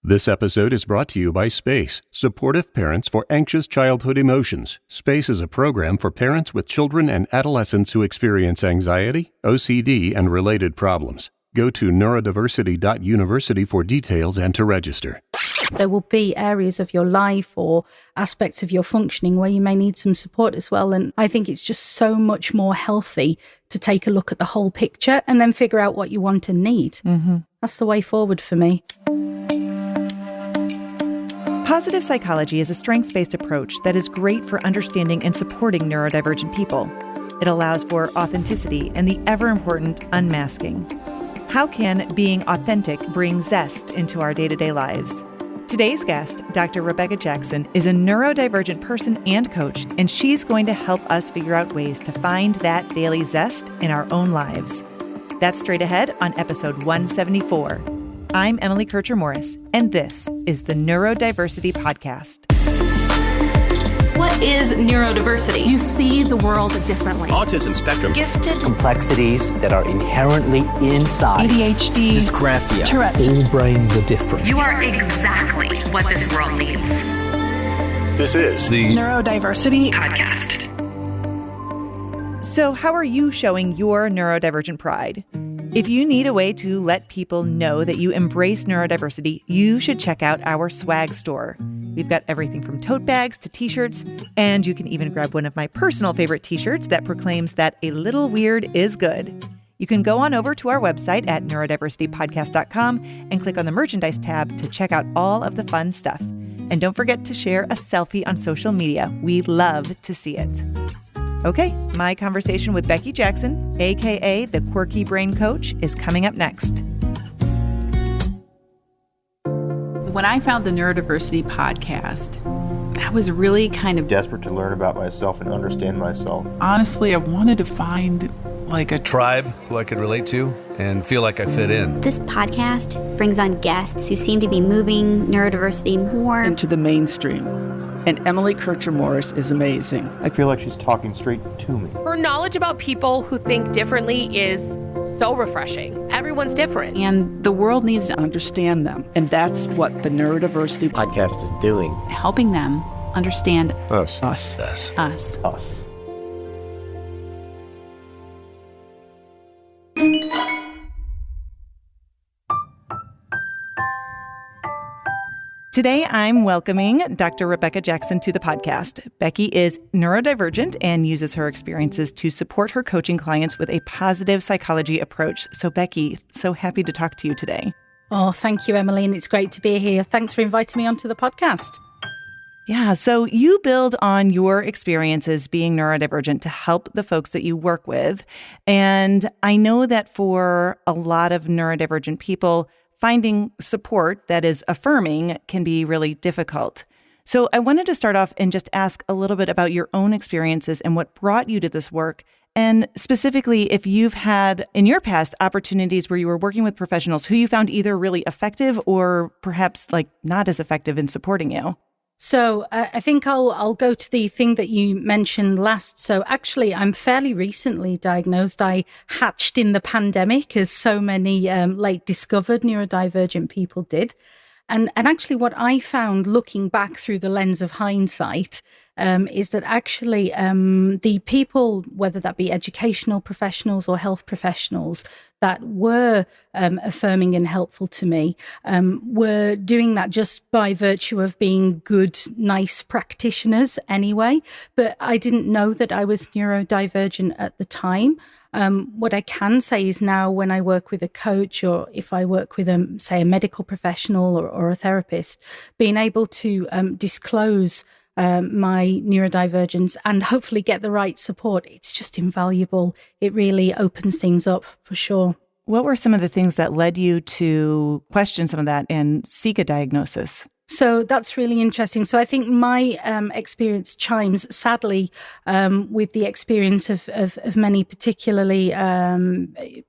This episode is brought to you by SPACE, Supportive Parents for Anxious Childhood Emotions. SPACE is a program for parents with children and adolescents who experience anxiety, OCD, and related problems. Go to neurodiversity.university for details and to register. There will be areas of your life or aspects of your functioning where you may need some support as well. And I think it's just so much more healthy to take a look at the whole picture and then figure out what you want and need. That's the way forward for me. Positive psychology is a strengths-based approach that is great for understanding and supporting neurodivergent people. It allows for authenticity and the ever-important unmasking. How can being authentic bring zest into our day-to-day lives? Today's guest, Dr. Rebecca Jackson, is a neurodivergent person and coach, and she's going to help us figure out ways to find that daily zest in our own lives. That's straight ahead on episode 174. I'm Emily Kircher-Morris, and this is the Neurodiversity Podcast. What is neurodiversity? You see the world differently. Autism spectrum. Gifted. Complexities that are inherently inside. ADHD. Dysgraphia. Tourette's. All brains are different. You are exactly what this world needs. This is the Neurodiversity Podcast. So how are you showing your neurodivergent pride? If you need a way to let people know that you embrace neurodiversity, you should check out our swag store. We've got everything from tote bags to t-shirts, and you can even grab one of my personal favorite t-shirts that proclaims that a little weird is good. You can go on over to our website at neurodiversitypodcast.com and click on the merchandise tab to check out all of the fun stuff. And don't forget to share a selfie on social media. We love to see it. Okay, my conversation with Becky Jackson, a.k.a. the Quirky Brain Coach, is coming up next. When I found the Neurodiversity Podcast, I was really kind of desperate to learn about myself and understand myself. Honestly, I wanted to find like a tribe who I could relate to and feel like I fit in. This podcast brings on guests who seem to be moving neurodiversity more into the mainstream. And Emily Kircher-Morris is amazing. I feel like she's talking straight to me. Her knowledge about people who think differently is so refreshing. Everyone's different. And the world needs to understand them. And that's what the Neurodiversity Podcast is doing. Helping them understand us. Us. Us. Us. Us. Today, I'm welcoming Dr. Rebecca Jackson to the podcast. Becky is neurodivergent and uses her experiences to support her coaching clients with a positive psychology approach. So, Becky, so happy to talk to you today. Oh, thank you, Emily, and it's great to be here. Thanks for inviting me onto the podcast. Yeah, so you build on your experiences being neurodivergent to help the folks that you work with. And I know that for a lot of neurodivergent people, finding support that is affirming can be really difficult. So I wanted to start off and just ask a little bit about your own experiences and what brought you to this work. And specifically, if you've had in your past opportunities where you were working with professionals who you found either really effective or perhaps like not as effective in supporting you. So I think I'll go to the thing that you mentioned last. So actually, I'm fairly recently diagnosed. I hatched in the pandemic, as so many late discovered neurodivergent people did. And actually what I found looking back through the lens of hindsight is that actually the people, whether that be educational professionals or health professionals that were affirming and helpful to me, were doing that just by virtue of being good, nice practitioners anyway. But I didn't know that I was neurodivergent at the time. What I can say is now when I work with a coach or if I work with, say, a medical professional or a therapist, being able to disclose my neurodivergence and hopefully get the right support, it's just invaluable. It really opens things up for sure. What were some of the things that led you to question some of that and seek a diagnosis? So that's really interesting. So I think my experience chimes, sadly, with the experience of many, particularly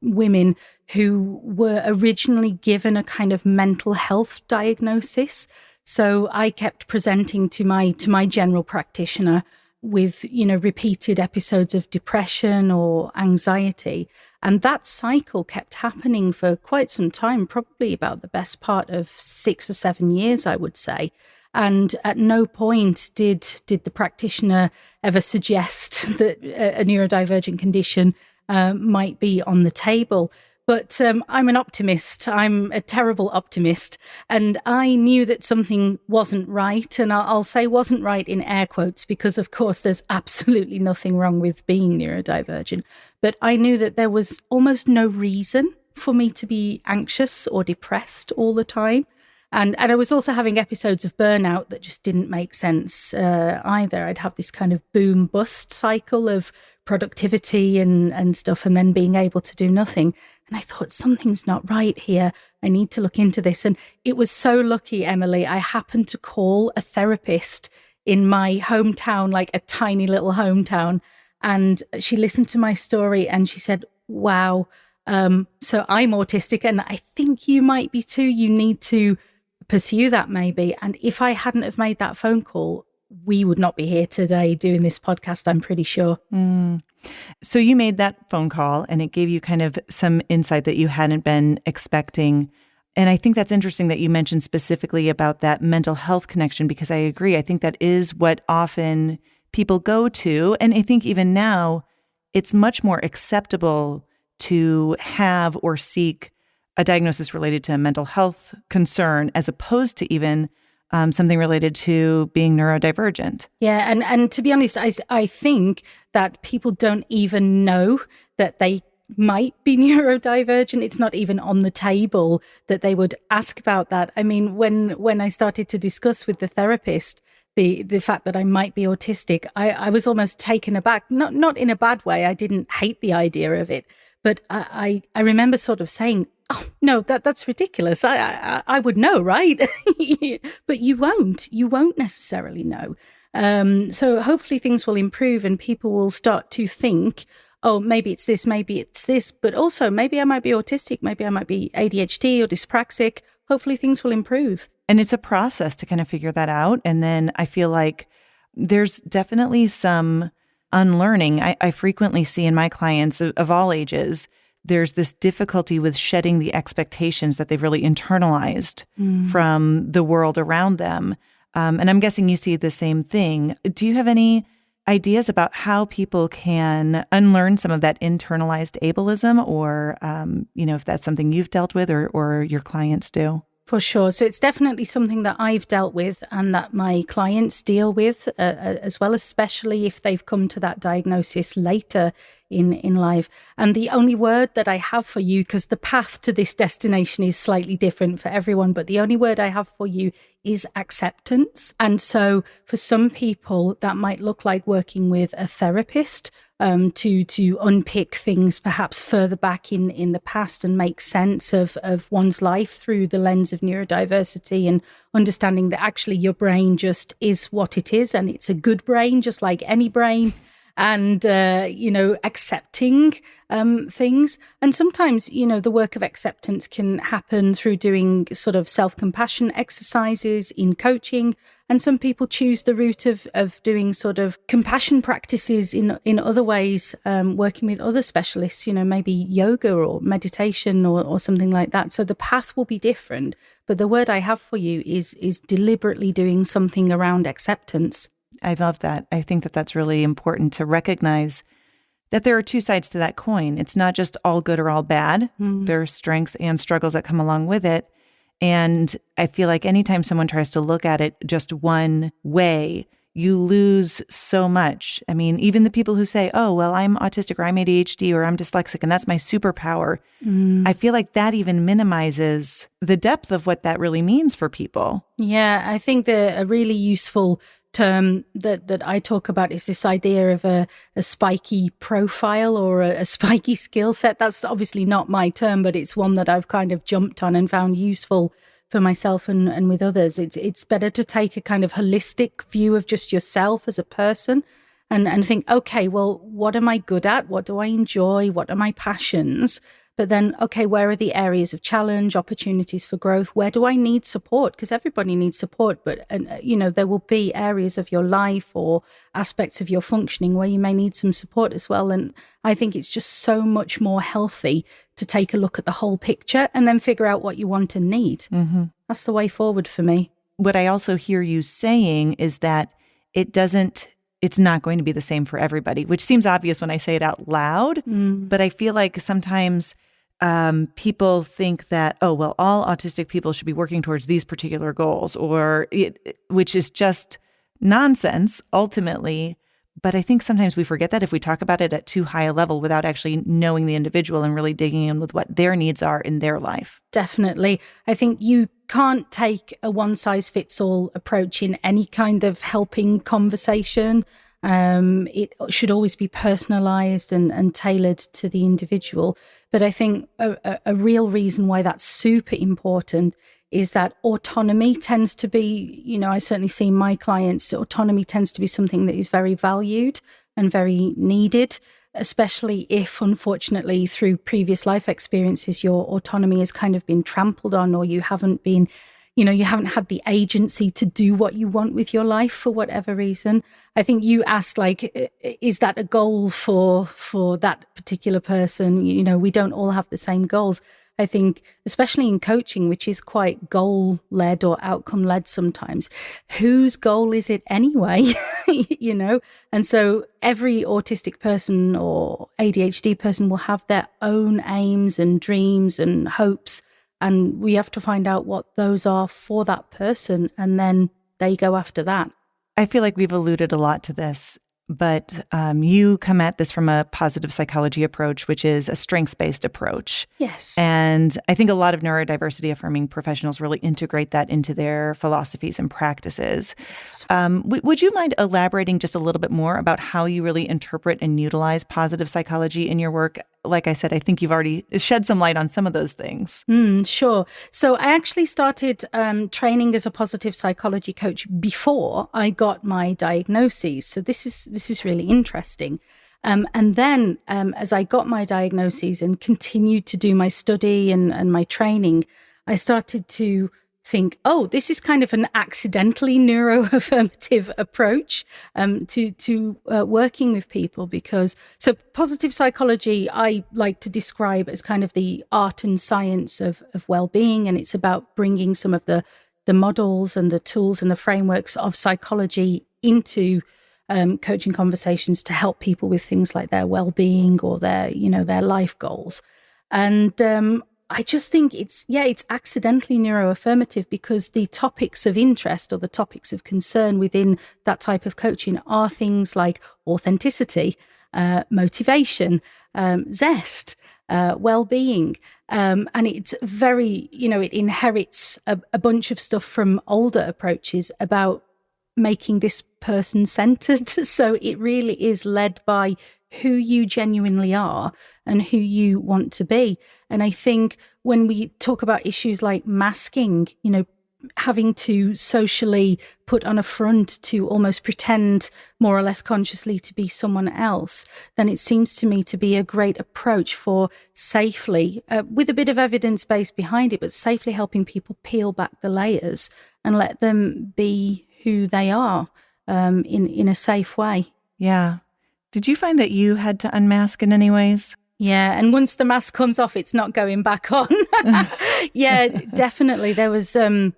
women who were originally given a kind of mental health diagnosis. So I kept presenting to my general practitioner with, repeated episodes of depression or anxiety. And that cycle kept happening for quite some time, probably about the best part of 6 or 7 years, I would say. And at no point did the practitioner ever suggest that a neurodivergent condition might be on the table. But I'm an optimist. I'm a terrible optimist. And I knew that something wasn't right. And I'll say wasn't right in air quotes, because, of course, there's absolutely nothing wrong with being neurodivergent. But I knew that there was almost no reason for me to be anxious or depressed all the time. And I was also having episodes of burnout that just didn't make sense either. I'd have this kind of boom bust cycle of productivity and stuff, and then being able to do nothing. And I thought, something's not right here. I need to look into this. And it was so lucky, Emily, I happened to call a therapist in my hometown, like a tiny little hometown. And she listened to my story and she said, wow, so I'm autistic and I think you might be too. You need to pursue that maybe. And if I hadn't have made that phone call, we would not be here today doing this podcast, I'm pretty sure. So you made that phone call and it gave you kind of some insight that you hadn't been expecting. And I think that's interesting that you mentioned specifically about that mental health connection, because I agree. I think that is what often people go to. And I think even now it's much more acceptable to have or seek a diagnosis related to a mental health concern as opposed to even something related to being neurodivergent. Yeah, and to be honest, I think that people don't even know that they might be neurodivergent. It's not even on the table that they would ask about that. I mean, when I started to discuss with the therapist the fact that I might be autistic, I was almost taken aback, not in a bad way. I didn't hate the idea of it, but I remember sort of saying, oh, no, that's ridiculous. I would know, right? But you won't necessarily know. So hopefully things will improve and people will start to think, oh, maybe it's this, but also maybe I might be autistic, maybe I might be ADHD or dyspraxic. Hopefully things will improve. And it's a process to kind of figure that out. And then I feel like there's definitely some unlearning. I frequently see in my clients of all ages, there's this difficulty with shedding the expectations that they've really internalized from the world around them. And I'm guessing you see the same thing. Do you have any ideas about how people can unlearn some of that internalized ableism, or, if that's something you've dealt with or your clients do? For sure. So it's definitely something that I've dealt with and that my clients deal with as well, especially if they've come to that diagnosis later in life. And the only word that I have for you, because the path to this destination is slightly different for everyone, but the only word I have for you is acceptance. And so for some people, that might look like working with a therapist to unpick things perhaps further back in the past and make sense of one's life through the lens of neurodiversity, and understanding that actually your brain just is what it is and it's a good brain just like any brain. And, accepting things. And sometimes, the work of acceptance can happen through doing sort of self-compassion exercises in coaching. And some people choose the route of doing sort of compassion practices in other ways, working with other specialists, maybe yoga or meditation or something like that. So the path will be different. But the word I have for you is deliberately doing something around acceptance. I love that. I think that that's really important to recognize that there are two sides to that coin. It's not just all good or all bad. There are strengths and struggles that come along with it. And I feel like anytime someone tries to look at it just one way, you lose so much. I mean, even the people who say, oh, well, I'm autistic or I'm ADHD or I'm dyslexic and that's my superpower. I feel like that even minimizes the depth of what that really means for people. Yeah, I think a really useful term that I talk about is this idea of a spiky profile or a spiky skill set. That's obviously not my term, but it's one that I've kind of jumped on and found useful for myself and with others. It's better to take a kind of holistic view of just yourself as a person and think, okay, well, what am I good at? What do I enjoy? What are my passions? But then, okay, where are the areas of challenge, opportunities for growth? Where do I need support? Because everybody needs support, but there will be areas of your life or aspects of your functioning where you may need some support as well. And I think it's just so much more healthy to take a look at the whole picture and then figure out what you want and need. Mm-hmm. That's the way forward for me. What I also hear you saying is that it's not going to be the same for everybody, which seems obvious when I say it out loud. But I feel like sometimes people think that, oh, well, all autistic people should be working towards these particular goals, which is just nonsense ultimately. But I think sometimes we forget that if we talk about it at too high a level without actually knowing the individual and really digging in with what their needs are in their life. Definitely. I think you can't take a one-size-fits-all approach in any kind of helping conversation. It should always be personalized and tailored to the individual. But I think a real reason why that's super important is that autonomy tends to be, I certainly see my clients, autonomy tends to be something that is very valued and very needed, especially if, unfortunately, through previous life experiences, your autonomy has kind of been trampled on, or you haven't been, you haven't had the agency to do what you want with your life for whatever reason. I think you asked, is that a goal for that particular person? We don't all have the same goals. I think, especially in coaching, which is quite goal-led or outcome-led sometimes, whose goal is it anyway? And so every autistic person or ADHD person will have their own aims and dreams and hopes, and we have to find out what those are for that person, and then they go after that. I feel like we've alluded a lot to this, but you come at this from a positive psychology approach, which is a strengths-based approach. Yes. And I think a lot of neurodiversity affirming professionals really integrate that into their philosophies and practices. Yes. Would you mind elaborating just a little bit more about how you really interpret and utilize positive psychology in your work? Like I said, I think you've already shed some light on some of those things. Sure. So I actually started training as a positive psychology coach before I got my diagnoses. So this is really interesting. And then as I got my diagnoses and continued to do my study and my training, I started to think, oh, this is kind of an accidentally neuroaffirmative approach to working with people, because so positive psychology I like to describe as kind of the art and science of well-being, and it's about bringing some of the models and the tools and the frameworks of psychology into coaching conversations to help people with things like their well-being or their life goals. And I just think it's accidentally neuroaffirmative because the topics of interest or the topics of concern within that type of coaching are things like authenticity, motivation, zest, well-being. And it's very, it inherits a bunch of stuff from older approaches about making this person-centered. So it really is led by who you genuinely are and who you want to be. And I think when we talk about issues like masking, having to socially put on a front to almost pretend more or less consciously to be someone else, then it seems to me to be a great approach for safely, with a bit of evidence base behind it, but safely helping people peel back the layers and let them be who they are in a safe way. Yeah. Did you find that you had to unmask in any ways? Yeah. And once the mask comes off, it's not going back on. Yeah, definitely. There was a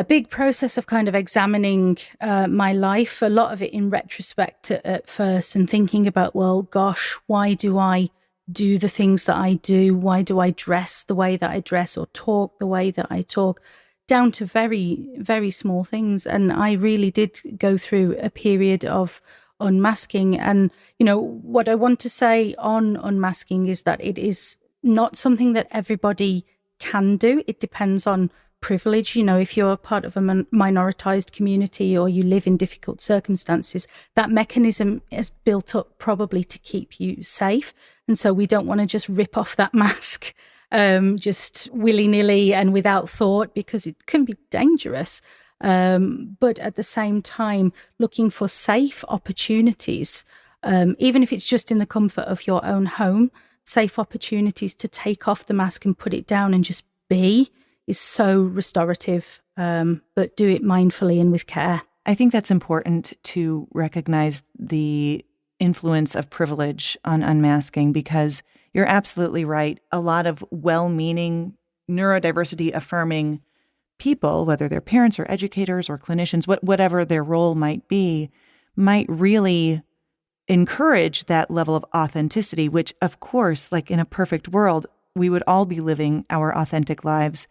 big process of kind of examining my life, a lot of it in retrospect at first, and thinking about, well, gosh, why do I do the things that I do? Why do I dress the way that I dress or talk the way that I talk? Down to very, very small things. And I really did go through a period of unmasking. And, what I want to say on unmasking is that it is not something that everybody can do. It depends on privilege. If you're part of a minoritized community or you live in difficult circumstances, that mechanism is built up probably to keep you safe. And so we don't want to just rip off that mask just willy-nilly and without thought, because it can be dangerous. But at the same time, looking for safe opportunities, even if it's just in the comfort of your own home. safe opportunities to take off the mask and put it down and just be is so restorative, but do it mindfully and with care. I think that's important to recognize the influence of privilege on unmasking, because you're absolutely right. A lot of well-meaning, neurodiversity affirming people, whether they're parents or educators or clinicians, whatever their role might be, might really encourage that level of authenticity, which, of course, like in a perfect world, we would all be living our authentic lives,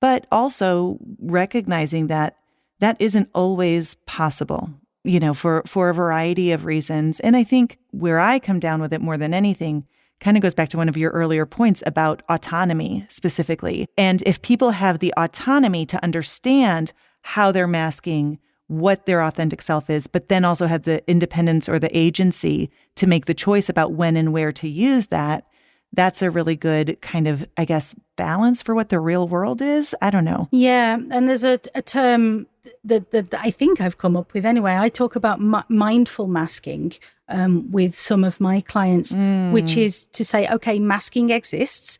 but also recognizing that that isn't always possible, you know, for a variety of reasons. And I think where I come down with it more than anything kind of goes back to one of your earlier points about autonomy specifically. And if people have the autonomy to understand how they're masking, what their authentic self is, but then also have the independence or the agency to make the choice about when and where to use that, that's a really good kind of, I guess, balance for what the real world is. I don't know. Yeah. And there's a term that I think I've come up with anyway. I talk about mindful masking with some of my clients, which is to say, okay, masking exists.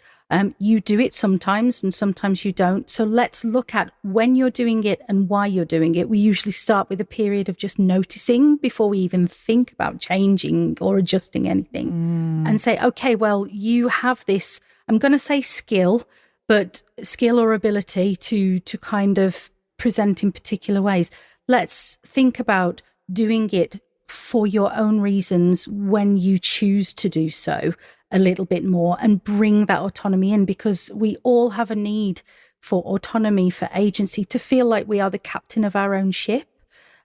You do it sometimes and sometimes you don't. So let's look at when you're doing it and why you're doing it. We usually start with a period of just noticing before we even think about changing or adjusting anything, and say, okay, well, you have this, I'm going to say skill, but skill or ability to kind of present in particular ways. Let's think about doing it for your own reasons when you choose to do so a little bit more, and bring that autonomy in, because we all have a need for autonomy, for agency, to feel like we are the captain of our own ship.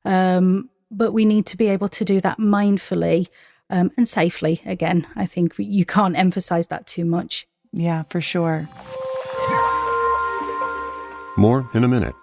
But we need to be able to do that mindfully and safely. Again, I think you can't emphasize that too much. Yeah, for sure. More in a minute.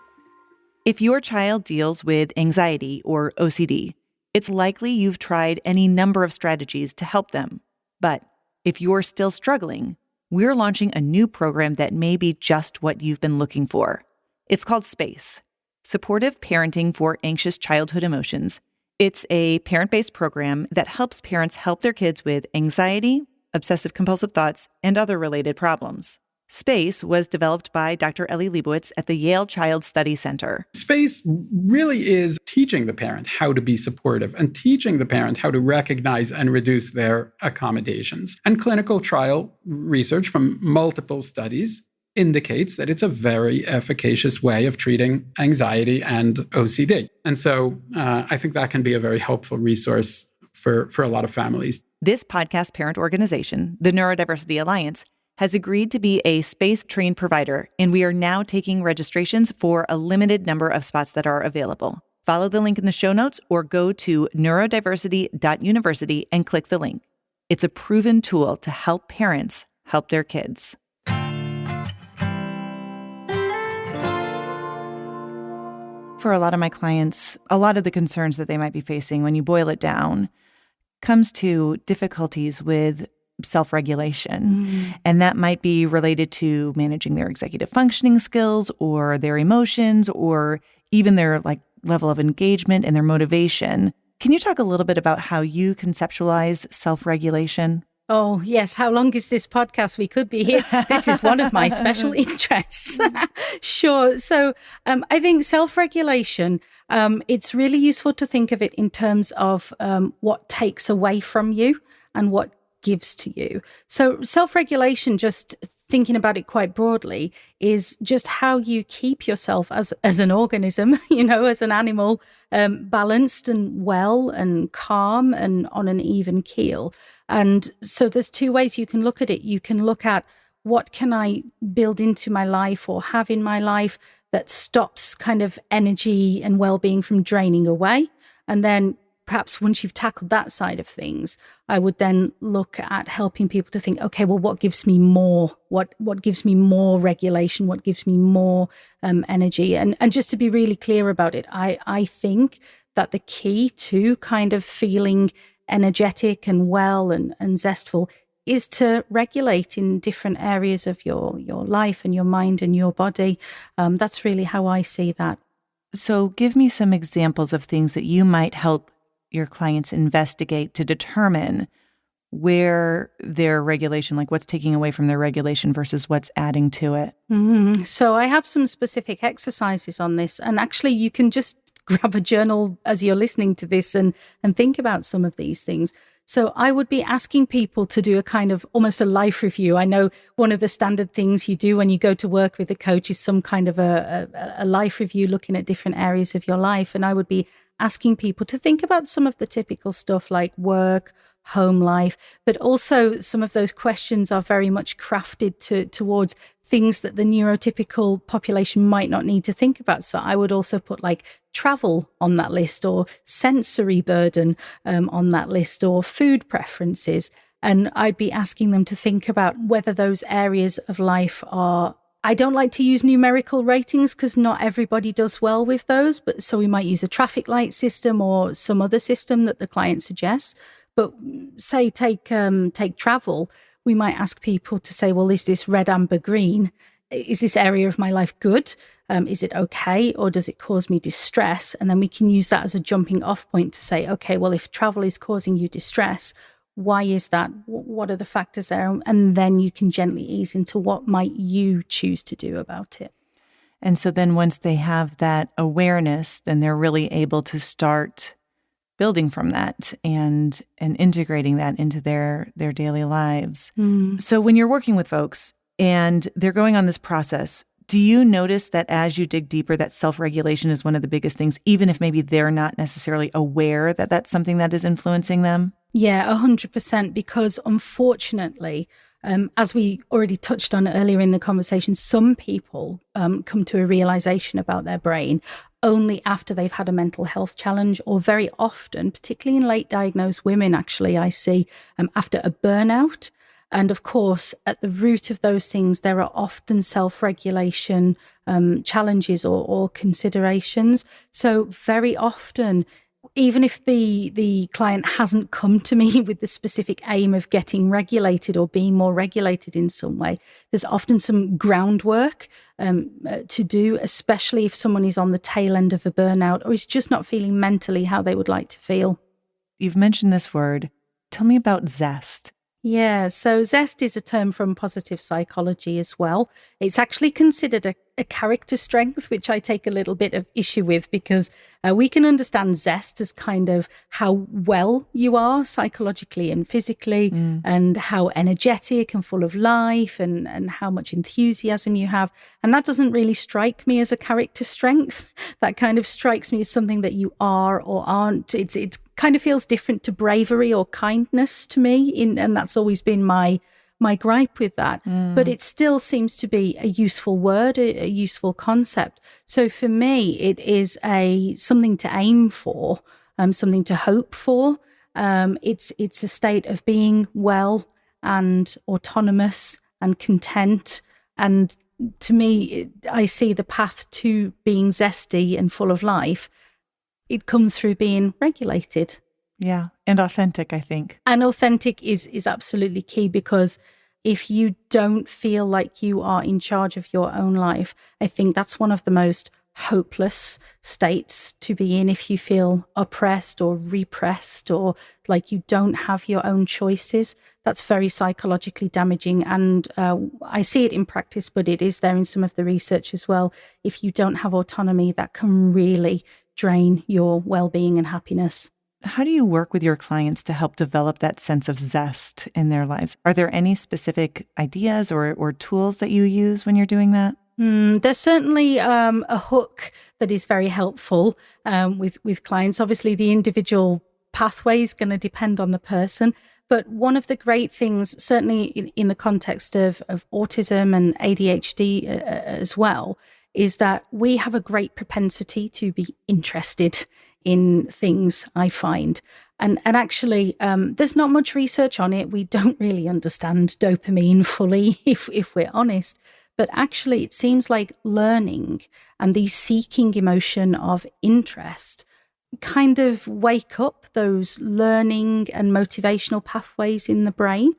If your child deals with anxiety or OCD, it's likely you've tried any number of strategies to help them. But if you're still struggling, we're launching a new program that may be just what you've been looking for. It's called SPACE, Supportive Parenting for Anxious Childhood Emotions. It's a parent-based program that helps parents help their kids with anxiety, obsessive-compulsive thoughts, and other related problems. SPACE was developed by Dr. Ellie Leibowitz at the Yale Child Study Center. SPACE really is teaching the parent how to be supportive and teaching the parent how to recognize and reduce their accommodations. And clinical trial research from multiple studies indicates that it's a very efficacious way of treating anxiety and OCD. And so I think that can be a very helpful resource for a lot of families. This podcast parent organization, the Neurodiversity Alliance, has agreed to be a SPACE-trained provider, and we are now taking registrations for a limited number of spots that are available. Follow the link in the show notes or go to neurodiversity.university and click the link. It's a proven tool to help parents help their kids. For a lot of my clients, a lot of the concerns that they might be facing, when you boil it down, comes to difficulties with self-regulation. And that might be related to managing their executive functioning skills or their emotions or even their level of engagement and their motivation. Can you talk a little bit about how you conceptualize self-regulation? Oh, yes. How long is this podcast? We could be here. This is one of my special interests. Sure. So I think self-regulation, it's really useful to think of it in terms of what takes away from you and what gives to you. So self-regulation, just thinking about it quite broadly, is just how you keep yourself as an organism, as an animal, balanced and well and calm and on an even keel. And so there's two ways you can look at it. You can look at what can I build into my life or have in my life that stops kind of energy and well-being from draining away. And then perhaps once you've tackled that side of things, I would then look at helping people to think, okay, well, what gives me more? What gives me more regulation? What gives me more energy? And just to be really clear about it, I think that the key to kind of feeling energetic and well and zestful is to regulate in different areas of your life and your mind and your body. That's really how I see that. So give me some examples of things that you might help your clients investigate to determine where their regulation, like what's taking away from their regulation versus what's adding to it? So I have some specific exercises on this, and actually you can just grab a journal as you're listening to this and think about some of these things. So I would be asking people to do a kind of almost a life review. I know one of the standard things you do when you go to work with a coach is some kind of a life review, looking at different areas of your life. And I would be asking people to think about some of the typical stuff like work, home life, but also some of those questions are very much crafted towards things that the neurotypical population might not need to think about. So I would also put like travel on that list, or sensory burden on that list, or food preferences. And I'd be asking them to think about whether those areas of life are, I don't like to use numerical ratings because not everybody does well with those, but so we might use a traffic light system or some other system that the client suggests. But say take travel, we might ask people to say, well, is this red, amber, green? Is this area of my life good? Is it okay? Or does it cause me distress? And then we can use that as a jumping off point to say, okay, well, if travel is causing you distress, why is that? What are the factors there? And then you can gently ease into what might you choose to do about it. And so then once they have that awareness, then they're really able to start building from that and integrating that into their daily lives. So when you're working with folks and they're going on this process, do you notice that as you dig deeper, that self-regulation is one of the biggest things, even if maybe they're not necessarily aware that that's something that is influencing them? Yeah, 100%, because unfortunately, as we already touched on earlier in the conversation, some people come to a realization about their brain only after they've had a mental health challenge, or very often, particularly in late diagnosed women, actually, I see after a burnout. And of course, at the root of those things, there are often self-regulation challenges or considerations. So very often, even if the client hasn't come to me with the specific aim of getting regulated or being more regulated in some way, there's often some groundwork to do, especially if someone is on the tail end of a burnout or is just not feeling mentally how they would like to feel. You've mentioned this word. Tell me about Zest. Yeah, so Zest is a term from positive psychology as well. It's actually considered a character strength, which I take a little bit of issue with, because we can understand Zest as kind of how well you are psychologically and physically, and how energetic and full of life and how much enthusiasm you have. And that doesn't really strike me as a character strength. That kind of strikes me as something that you are or aren't. It's kind of feels different to bravery or kindness to me, and that's always been my gripe with that. But it still seems to be a useful word, a useful concept. So for me, it is something to aim for, something to hope for. It's a state of being well and autonomous and content. And to me, I see the path to being zesty and full of life. It comes through being regulated. Yeah, and authentic, I think. And authentic is absolutely key, because if you don't feel like you are in charge of your own life, I think that's one of the most hopeless states to be in. If you feel oppressed or repressed or like you don't have your own choices, that's very psychologically damaging. And I see it in practice, but it is there in some of the research as well. If you don't have autonomy, that can really drain your well-being and happiness. How do you work with your clients to help develop that sense of zest in their lives? Are there any specific ideas or tools that you use when you're doing that? There's certainly a hook that is very helpful with clients. Obviously, the individual pathway is going to depend on the person. But one of the great things, certainly in the context of autism and ADHD as well, is that we have a great propensity to be interested in things, I find. And actually, there's not much research on it. We don't really understand dopamine fully, if we're honest. But actually, it seems like learning and the seeking emotion of interest kind of wake up those learning and motivational pathways in the brain.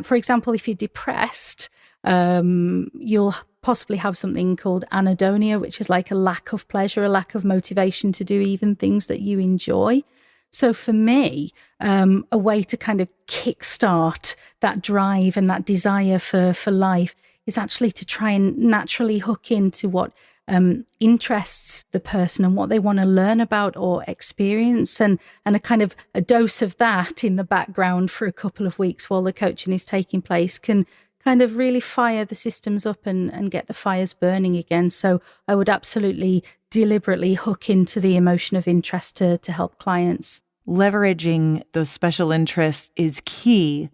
For example, if you're depressed, you'll possibly have something called anhedonia, which is like a lack of pleasure, a lack of motivation to do even things that you enjoy. So for me, a way to kind of kickstart that drive and that desire for life is actually to try and naturally hook into what interests the person and what they want to learn about or experience, and a kind of a dose of that in the background for a couple of weeks while the coaching is taking place can kind of really fire the systems up and get the fires burning again. So I would absolutely deliberately hook into the emotion of interest to help clients. Leveraging those special interests is key.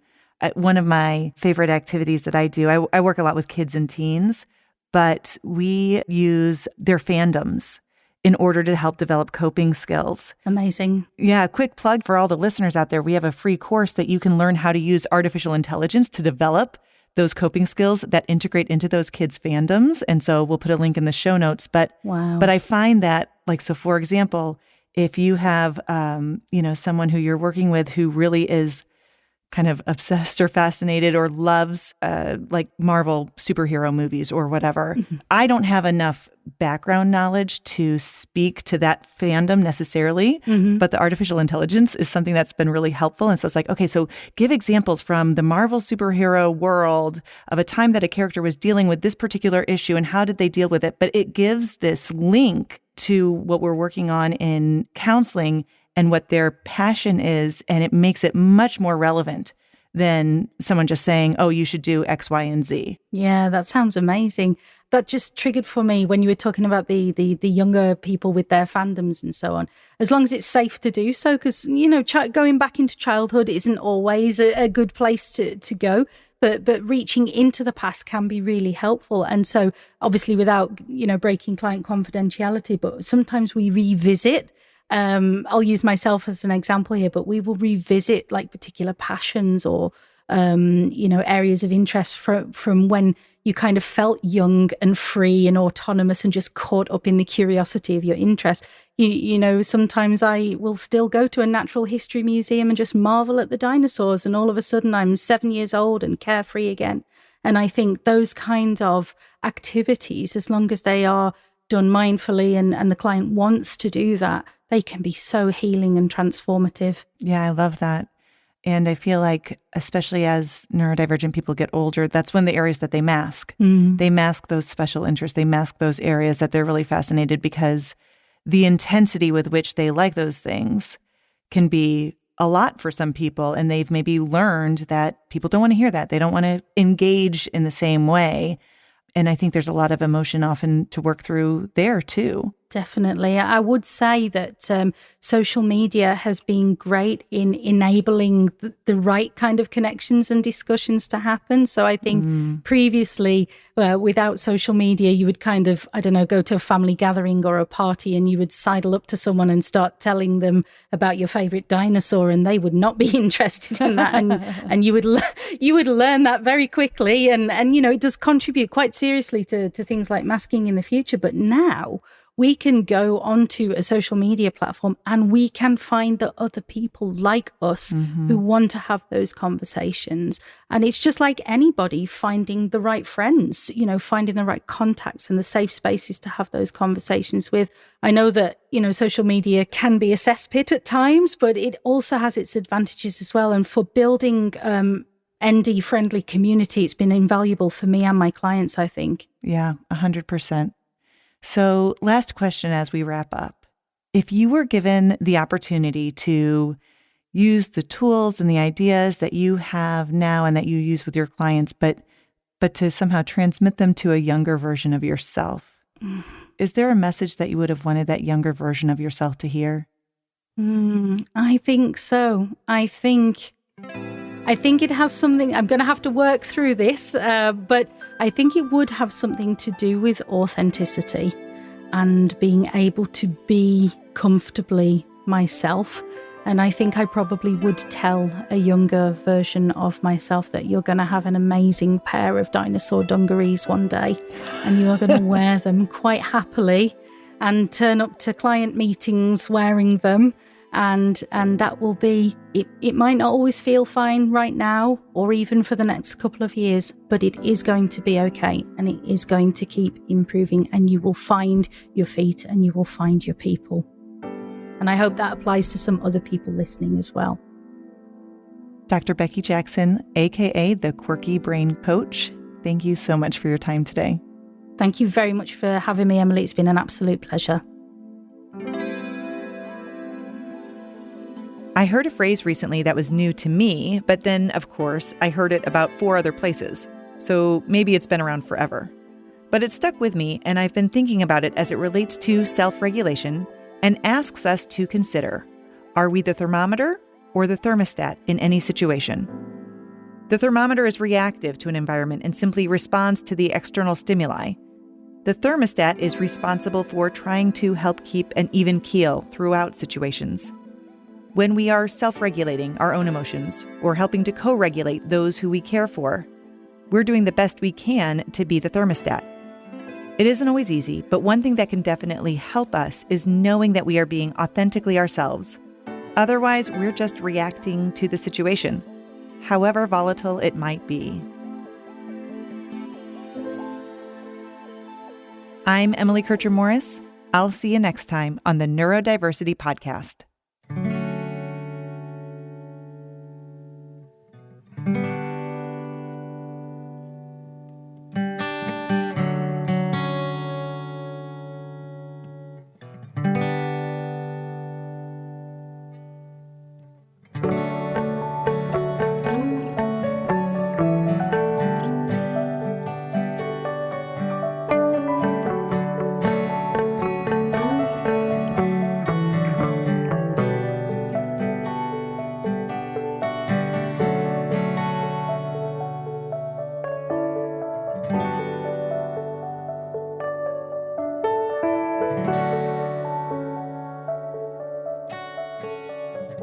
One of my favorite activities that I do, I work a lot with kids and teens, but we use their fandoms in order to help develop coping skills. Amazing. Yeah, quick plug for all the listeners out there. We have a free course that you can learn how to use artificial intelligence to develop those coping skills that integrate into those kids' fandoms. And so we'll put a link in the show notes. But I find that, like, so for example, if you have, someone who you're working with who really is kind of obsessed or fascinated or loves like Marvel superhero movies or whatever, I don't have enough background knowledge to speak to that fandom necessarily, but the artificial intelligence is something that's been really helpful. And so it's like, okay, so give examples from the Marvel superhero world of a time that a character was dealing with this particular issue and how did they deal with it? But it gives this link to what we're working on in counseling and what their passion is, and it makes it much more relevant than someone just saying, oh, you should do X, Y, and Z. Yeah, that sounds amazing. That just triggered for me when you were talking about the younger people with their fandoms and so on. As long as it's safe to do so, because, going back into childhood isn't always a good place to go. But reaching into the past can be really helpful. And so obviously without, breaking client confidentiality, but sometimes we revisit. I'll use myself as an example here, but we will revisit like particular passions or, areas of interest from when you kind of felt young and free and autonomous and just caught up in the curiosity of your interest. Sometimes I will still go to a natural history museum and just marvel at the dinosaurs, and all of a sudden I'm 7 years old and carefree again. And I think those kind of activities, as long as they are done mindfully and the client wants to do that, they can be so healing and transformative. Yeah, I love that. And I feel like, especially as neurodivergent people get older, that's one of the areas that they mask. They mask those special interests. They mask those areas that they're really fascinated, because the intensity with which they like those things can be a lot for some people. And they've maybe learned that people don't want to hear that. They don't want to engage in the same way. And I think there's a lot of emotion often to work through there too. Definitely. I would say that social media has been great in enabling the right kind of connections and discussions to happen. So I think previously, without social media, you would kind of, go to a family gathering or a party and you would sidle up to someone and start telling them about your favorite dinosaur, and they would not be interested in that. And you would learn that very quickly. And it does contribute quite seriously to things like masking in the future. But now we can go onto a social media platform and we can find the other people like us who want to have those conversations. And it's just like anybody finding the right friends, finding the right contacts and the safe spaces to have those conversations with. I know that, social media can be a cesspit at times, but it also has its advantages as well. And for building ND friendly community, it's been invaluable for me and my clients, I think. Yeah, 100%. So last question as we wrap up. If you were given the opportunity to use the tools and the ideas that you have now and that you use with your clients, but to somehow transmit them to a younger version of yourself, is there a message that you would have wanted that younger version of yourself to hear? I think so. I think it has something, I'm going to have to work through this, but I think it would have something to do with authenticity and being able to be comfortably myself. And I think I probably would tell a younger version of myself that you're going to have an amazing pair of dinosaur dungarees one day, and you're going to wear them quite happily and turn up to client meetings wearing them. And that will be, it might not always feel fine right now or even for the next couple of years, but it is going to be okay, and it is going to keep improving, and you will find your feet and you will find your people. And I hope that applies to some other people listening as well. Dr. Becky Jackson, aka the Quirky Brain Coach, thank you so much for your time today. Thank you very much for having me, Emily. It's been an absolute pleasure. I heard a phrase recently that was new to me, but then, of course, I heard it about 4 other places. So maybe it's been around forever. But it stuck with me, and I've been thinking about it as it relates to self-regulation and asks us to consider, are we the thermometer or the thermostat in any situation? The thermometer is reactive to an environment and simply responds to the external stimuli. The thermostat is responsible for trying to help keep an even keel throughout situations. When we are self-regulating our own emotions or helping to co-regulate those who we care for, we're doing the best we can to be the thermostat. It isn't always easy, but one thing that can definitely help us is knowing that we are being authentically ourselves. Otherwise, we're just reacting to the situation, however volatile it might be. I'm Emily Kircher-Morris. I'll see you next time on the Neurodiversity Podcast.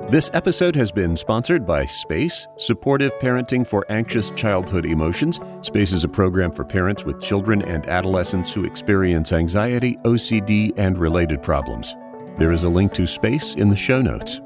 This episode has been sponsored by SPACE, Supportive Parenting for Anxious Childhood Emotions. SPACE is a program for parents with children and adolescents who experience anxiety, OCD, and related problems. There is a link to SPACE in the show notes.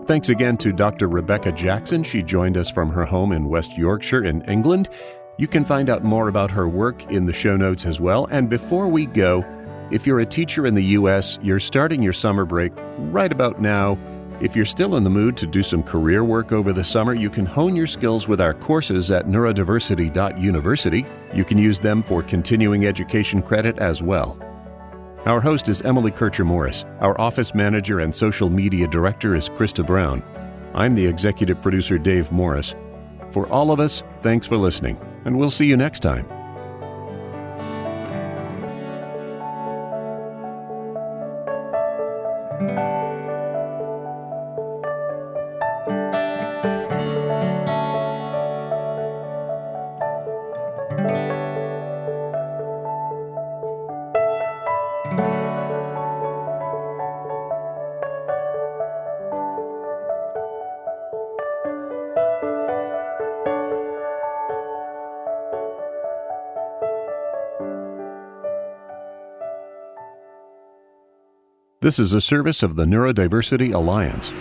Thanks again to Dr. Rebecca Jackson. She joined us from her home in West Yorkshire in England. You can find out more about her work in the show notes as well. And before we go, if you're a teacher in the U.S., you're starting your summer break right about now. If you're still in the mood to do some career work over the summer, you can hone your skills with our courses at neurodiversity.university. You can use them for continuing education credit as well. Our host is Emily Kircher-Morris. Our office manager and social media director is Krista Brown. I'm the executive producer, Dave Morris. For all of us, thanks for listening, and we'll see you next time. This is a service of the Neurodiversity Alliance.